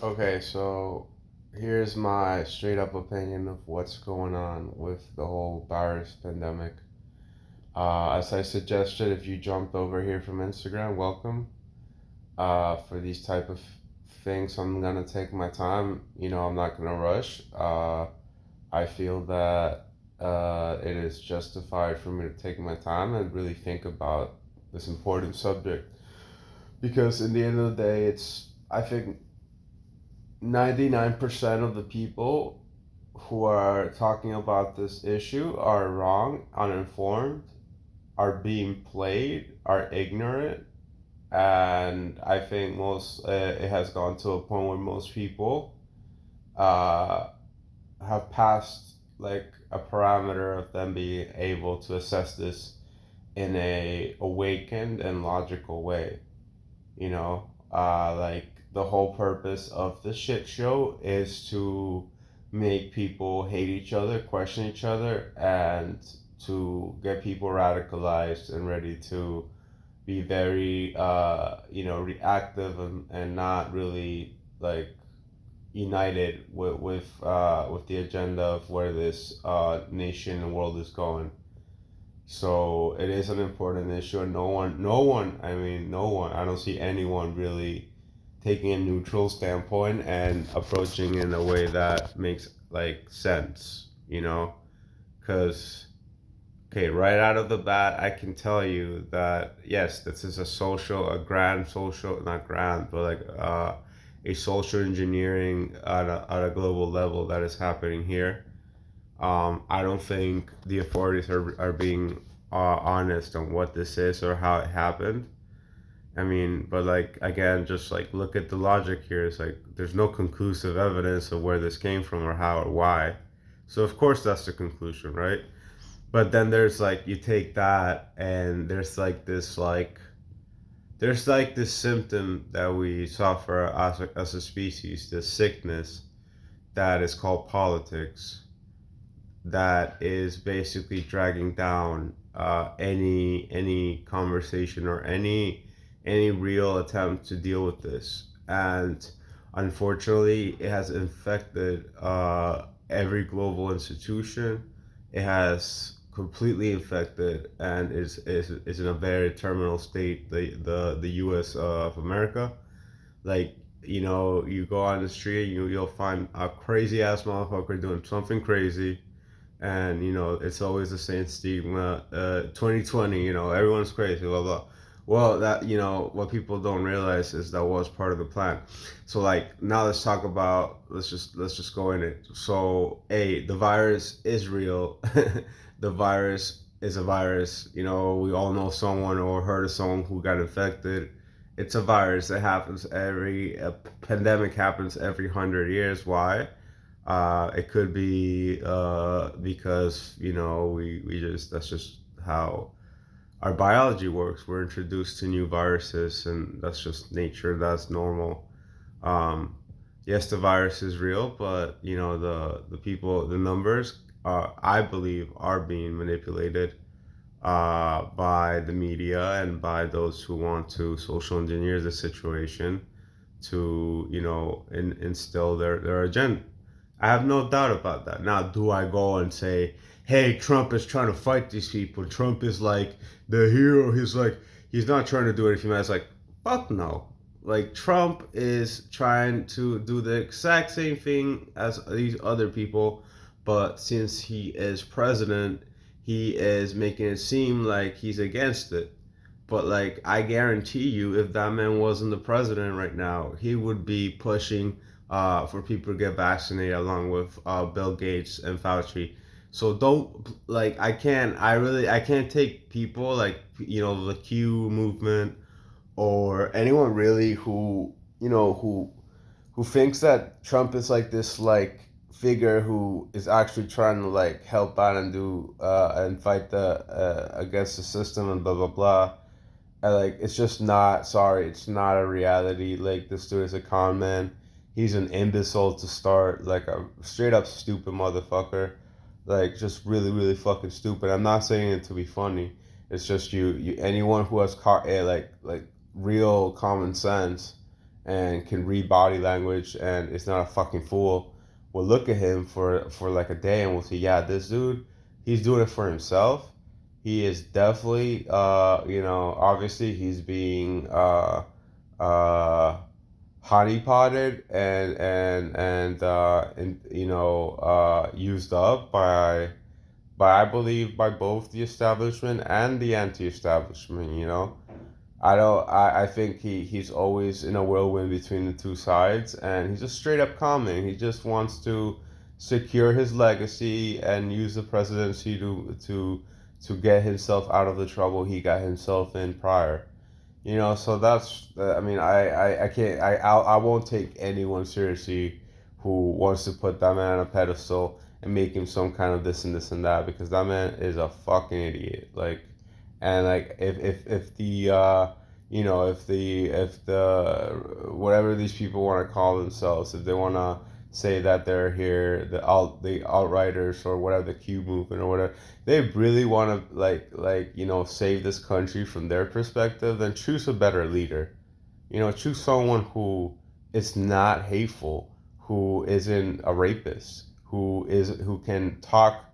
Okay, so here's my straight up opinion of what's going on with the whole virus pandemic. As I suggested, if you jumped over here from Instagram, welcome. For these type of things, I'm gonna take my time. I'm not gonna rush. I feel that it is justified for me to take my time and really think about this important subject because in the end of the day, I think 99% of the people who are talking about this issue are wrong, uninformed, are being played, are ignorant, and I think it has gone to a point where most people uh, have passed like a parameter of them being able to assess this in a awakened and logical way. Like the whole purpose of the shit show is to make people hate each other, question each other, and to get people radicalized and ready to be very, reactive and not really like united with the agenda of where this nation and world is going. So it is an important issue, and no one, I don't see anyone really taking a neutral standpoint and approaching in a way that makes like sense, Because, okay, right out of the bat, I can tell you that yes, this is a grand social, not grand, but like a social engineering at a global level that is happening here. I don't think the authorities are being honest on what this is or how it happened. I mean, but like again, just like look at the logic here. It's like there's no conclusive evidence of where this came from or how or why. So of course that's the conclusion, right? But then there's like you take that and there's like this symptom that we suffer as a species, this sickness that is called politics that is basically dragging down any conversation or any real attempt to deal with this. And unfortunately, it has infected every global institution. It has completely infected and is in a very terminal state. The U.S. Of America, like you go on the street, you'll find a crazy ass motherfucker doing something crazy, and it's always the same stigma. 2020, everyone's crazy, blah blah. Well, that what people don't realize is that was part of the plan. So like now let's just go in it. So the virus is real. The virus is a virus. We all know someone or heard of someone who got infected. It's a virus. It happens every a pandemic happens every 100 years. Why? It could be because we just that's just how our biology works. We're introduced to new viruses, and that's just nature. That's normal. Um, yes, the virus is real, but the people, the numbers, I believe, are being manipulated by the media and by those who want to social engineer the situation to instill their agenda. I have no doubt about that. Now, do I go and say, "Hey, Trump is trying to fight these people. Trump is like the hero. He's not trying to do anything." It's like, fuck no. Like Trump is trying to do the exact same thing as these other people, but since he is president, he is making it seem like he's against it. But like I guarantee you, if that man wasn't the president right now, he would be pushing for people to get vaccinated along with Bill Gates and Fauci. So don't like I can't take people like the Q movement or anyone really who thinks that Trump is like this like figure who is actually trying to like help out and do and fight the against the system and blah blah blah. It's just not. Sorry, it's not a reality. Like this dude is a con man. He's an imbecile to start. Like a straight up stupid motherfucker. Like just really really fucking stupid. I'm not saying it to be funny. It's just you anyone who has like real common sense and can read body language and is not a fucking fool will look at him for like a day and will say, yeah, this dude, he's doing it for himself. He is definitely, obviously he's being uh, honeypotted and used up by I believe by both the establishment and the anti-establishment. I think he's always in a whirlwind between the two sides, and he's just straight up common. He just wants to secure his legacy and use the presidency to get himself out of the trouble he got himself in prior. So that's I mean I can't I won't take anyone seriously who wants to put that man on a pedestal and make him some kind of this and that, because that man is a fucking idiot. Like, and like if the if the whatever these people want to call themselves, if they want to say that they're here, the alt-righters or whatever, the Q movement or whatever, they really want to save this country from their perspective, then choose a better leader. Choose someone who is not hateful, who isn't a rapist, who can talk,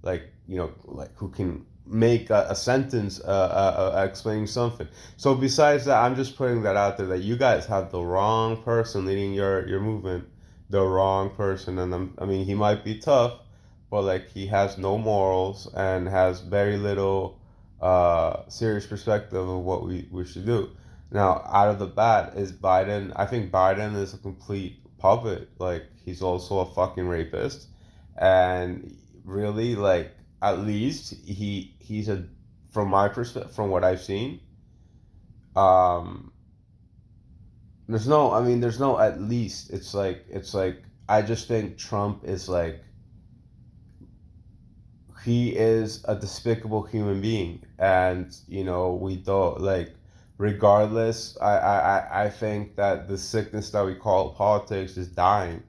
who can make a sentence explaining something. So besides that, I'm just putting that out there that you guys have the wrong person leading your movement, the wrong person. And I mean, he might be tough, but like he has no morals and has very little serious perspective of what we should do. Now, out of the bat, is Biden. I think Biden is a complete puppet. Like, he's also a fucking rapist, and really, like, at least he's a, from my perspective, from what I've seen. Um, there's no at least. It's like I just think Trump is like, he is a despicable human being, and we don't like, regardless. I think that the sickness that we call politics is dying,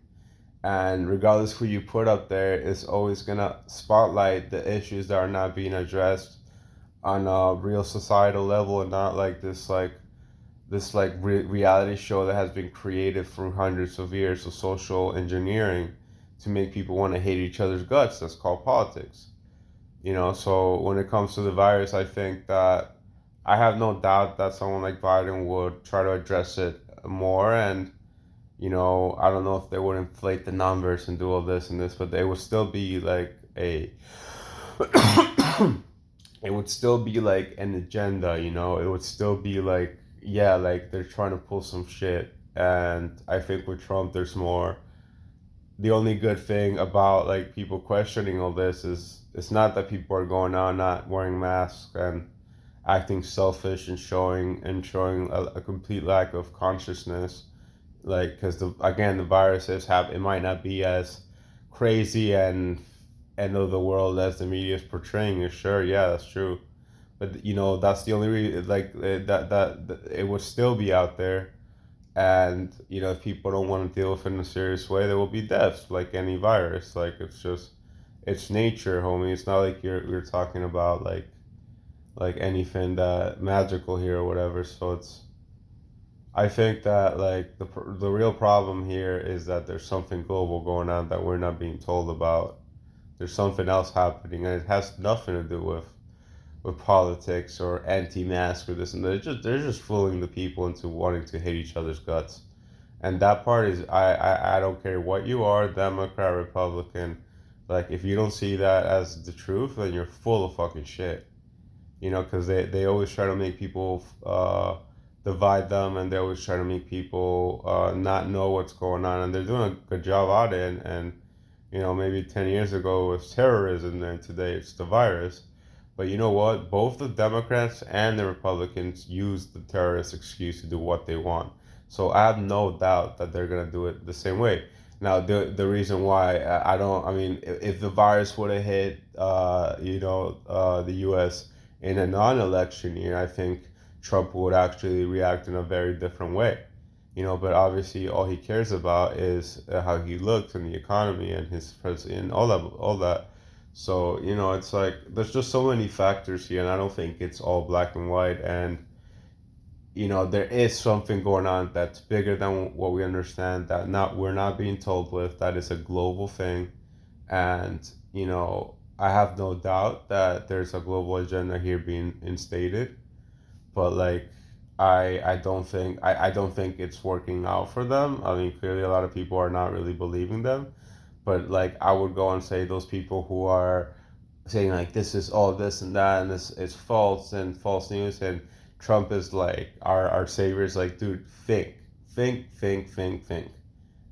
and regardless who you put up there, it's always gonna spotlight the issues that are not being addressed on a real societal level, and not like this reality show that has been created through hundreds of years of social engineering to make people want to hate each other's guts. That's called politics. So when it comes to the virus, I think that I have no doubt that someone like Biden would try to address it more. And I don't know if they would inflate the numbers and do all this and this, but they would still be like a it would still be like an agenda. It would still be like, yeah, like they're trying to pull some shit. And I think with Trump, there's more. The only good thing about like people questioning all this is it's not that people are going out not wearing masks and acting selfish and showing a complete lack of consciousness, like, because the viruses have, it might not be as crazy and end of the world as the media is portraying it. Sure, yeah, that's true, but that's the only reason, like, that it would still be out there. And if people don't want to deal with it in a serious way, there will be deaths like any virus. Like, it's nature, homie. It's not like you're talking about like anything that magical here or whatever. So I think that like the real problem here is that there's something global going on that we're not being told about. There's something else happening, and it has nothing to do with politics or anti-mask or this and that. They're just fooling the people into wanting to hate each other's guts. And that part is, I don't care what you are, Democrat, Republican. Like, if you don't see that as the truth, then you're full of fucking shit. Because they always try to make people divide them, and they always try to make people not know what's going on. And they're doing a good job at it. And maybe 10 years ago it was terrorism, and today it's the virus. But you know what? Both the Democrats and the Republicans use the terrorist excuse to do what they want. So I have no doubt that they're gonna do it the same way. Now, the reason why I don't, I mean, if the virus would have hit, the U.S. in a non-election year, I think Trump would actually react in a very different way. But obviously all he cares about is how he looks and the economy and his president, all that. So, it's like there's just so many factors here, and I don't think it's all black and white. And there is something going on that's bigger than what we understand, that not we're not being told with, that is a global thing. And I have no doubt that there's a global agenda here being instated, but like I don't think it's working out for them. I mean, clearly a lot of people are not really believing them, but like I would go and say those people who are saying like this is all this and that and this is false and false news, and Trump is like our savior, is like, dude, think,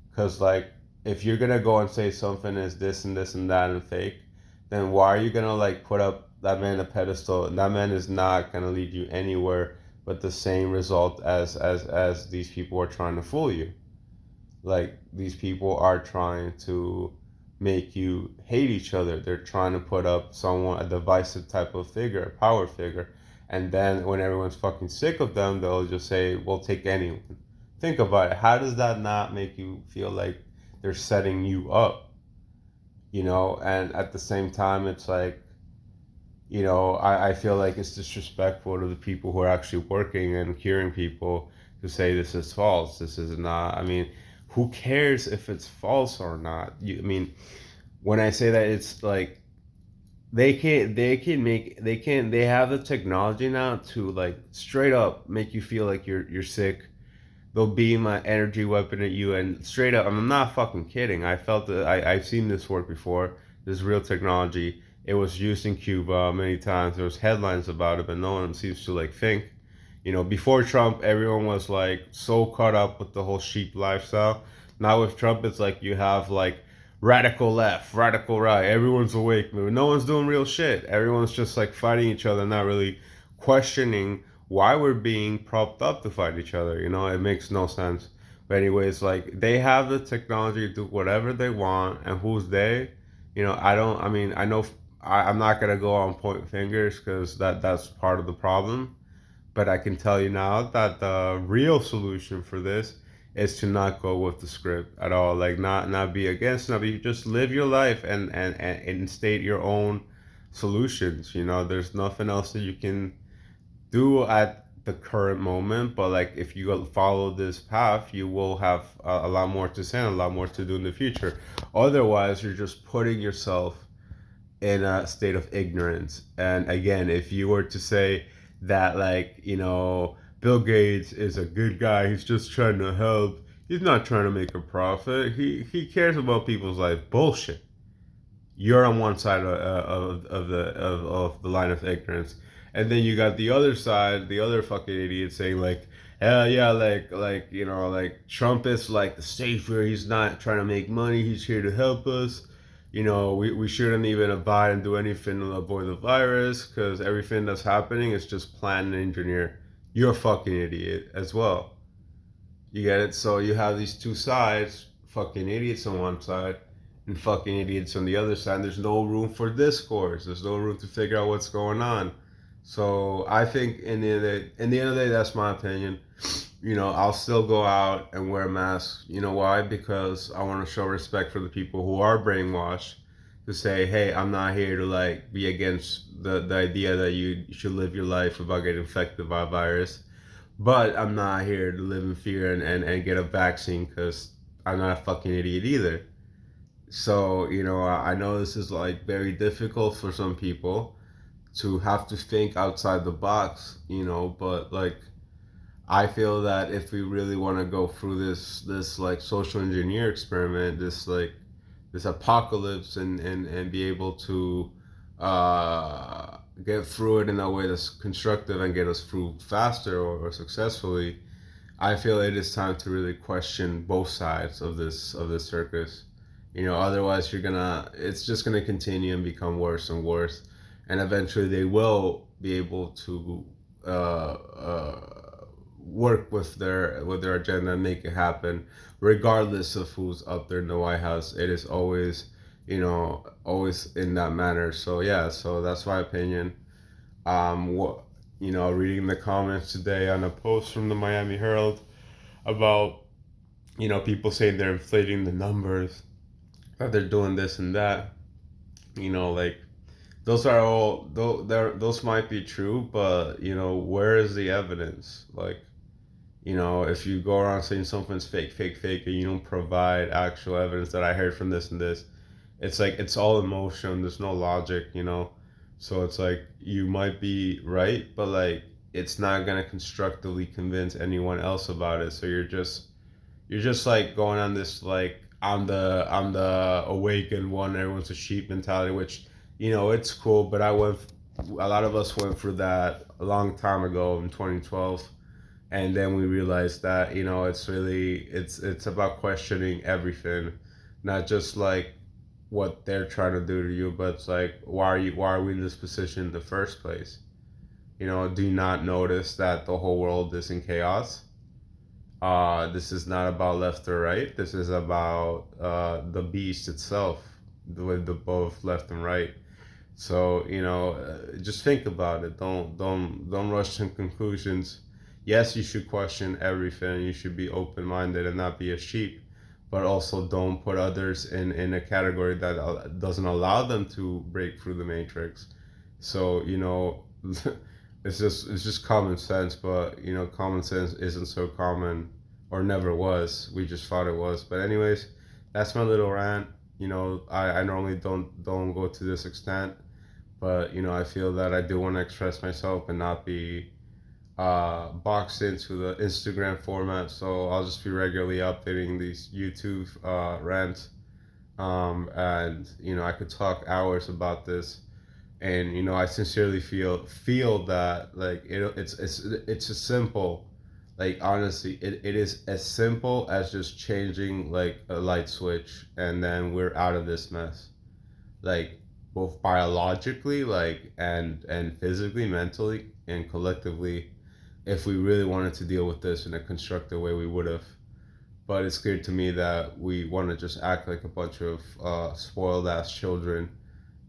because like if you're gonna go and say something is this and that and fake, then why are you gonna like put up that man on a pedestal? That man is not gonna lead you anywhere but the same result as these people are trying to fool you. Like these people are trying to make you hate each other. They're trying to put up someone, a divisive type of figure, a power figure, and then when everyone's fucking sick of them, they'll just say, "We'll take anyone." Think about it. How does that not make you feel like they're setting you up? And at the same time, it's like, I feel like it's disrespectful to the people who are actually working and curing people to say this is false, this is not. I mean, who cares if it's false or not? I mean, when I say that, it's like they have the technology now to like straight up make you feel like you're sick. They'll beam an energy weapon at you, and straight up, I'm not fucking kidding. I felt that I've seen this work before. This real technology. It was used in Cuba many times. There was headlines about it, but no one seems to like think. Before Trump, everyone was like so caught up with the whole sheep lifestyle. Now with Trump, it's like you have like radical left, radical right. Everyone's awake. No one's doing real shit. Everyone's just like fighting each other, not really questioning why we're being propped up to fight each other. It makes no sense. But anyways, like they have the technology to do whatever they want, and who's they? I don't. I mean, I know I'm not gonna go on point fingers because that's part of the problem. But I can tell you now that the real solution for this is to not go with the script at all. Like not be against, not be, just live your life and state your own solutions. There's nothing else that you can do at the current moment. But like if you follow this path, you will have a lot more to say and a lot more to do in the future. Otherwise, you're just putting yourself in a state of ignorance. And again, if you were to say that, like, Bill Gates is a good guy, he's just trying to help, he's not trying to make a profit, he cares about people's life, bullshit. You're on one side of the line of ignorance, and then you got the other side, the other fucking idiot saying like, hell yeah, like Trump is like the savior. He's not trying to make money. He's here to help us. We shouldn't even abide and do anything to avoid the virus because everything that's happening is just planned and engineered. You're a fucking idiot as well. You get it? So you have these two sides, fucking idiots on one side and fucking idiots on the other side. There's no room for discourse. There's no room to figure out what's going on. So I think in the end of the day, that's my opinion. I'll still go out and wear a mask. You know why? Because I want to show respect for the people who are brainwashed, to say, hey, I'm not here to like be against the idea that you should live your life without getting infected by a virus. But I'm not here to live in fear and get a vaccine because I'm not a fucking idiot either. So, I know this is like very difficult for some people to have to think outside the box, but like I feel that if we really want to go through this like social engineer experiment, this apocalypse, and be able to get through it in a way that's constructive and get us through faster or successfully, I feel it is time to really question both sides of this circus. Otherwise it's just gonna continue and become worse and worse, and eventually they will be able to uh, work with their agenda and make it happen, regardless of who's up there in the White House. It is always, always in that manner. So yeah, so that's my opinion. What reading the comments today on a post from the Miami Herald about people saying they're inflating the numbers, that they're doing this and that. Like those might be true, but where is the evidence? Like If you go around saying something's fake, fake, fake, and you don't provide actual evidence that I heard from this and this, it's like it's all emotion. There's no logic. So it's like you might be right, but like it's not gonna constructively convince anyone else about it. So you're just like going on this like I'm the awakened one. Everyone's a sheep mentality, which it's cool. But a lot of us went through that a long time ago in 2012, and then we realized that it's really it's about questioning everything, not just like what they're trying to do to you, but it's like why are we in this position in the first place? Do you not notice that the whole world is in chaos? This is not about left or right. This is about the beast itself, with the both left and right. So just think about it. Don't rush to conclusions. Yes, you should question everything. You should be open minded and not be a sheep, but also don't put others in a category that doesn't allow them to break through the matrix. So it's just common sense, but common sense isn't so common, or never was. We just thought it was. But anyways, that's my little rant. I normally don't go to this extent, but I feel that I do want to express myself and not be boxed into the Instagram format. So I'll just be regularly updating these YouTube rants. And I could talk hours about this, and I sincerely feel that like it's a simple, like honestly it is as simple as just changing like a light switch, and then we're out of this mess, like both biologically, like and physically, mentally, and collectively. If we really wanted to deal with this in a constructive way, we would have. But it's clear to me that we want to just act like a bunch of spoiled ass children,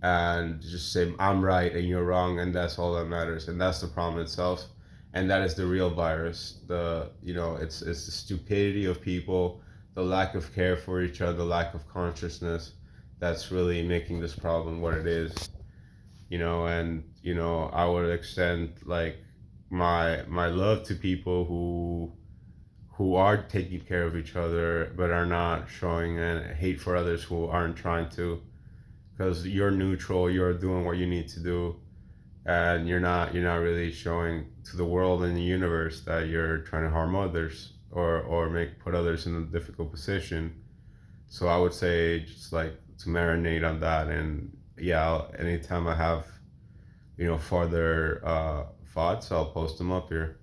and just say I'm right and you're wrong, and that's all that matters, and that's the problem itself, and that is the real virus. It's the stupidity of people, the lack of care for each other, the lack of consciousness, that's really making this problem what it is. And I would extend like my love to people who are taking care of each other but are not showing hate for others who aren't trying to, because you're neutral, you're doing what you need to do, and you're not really showing to the world and the universe that you're trying to harm others, or make put others in a difficult position. So I would say just like to marinate on that, and yeah, anytime I have further thoughts, I'll post them up here.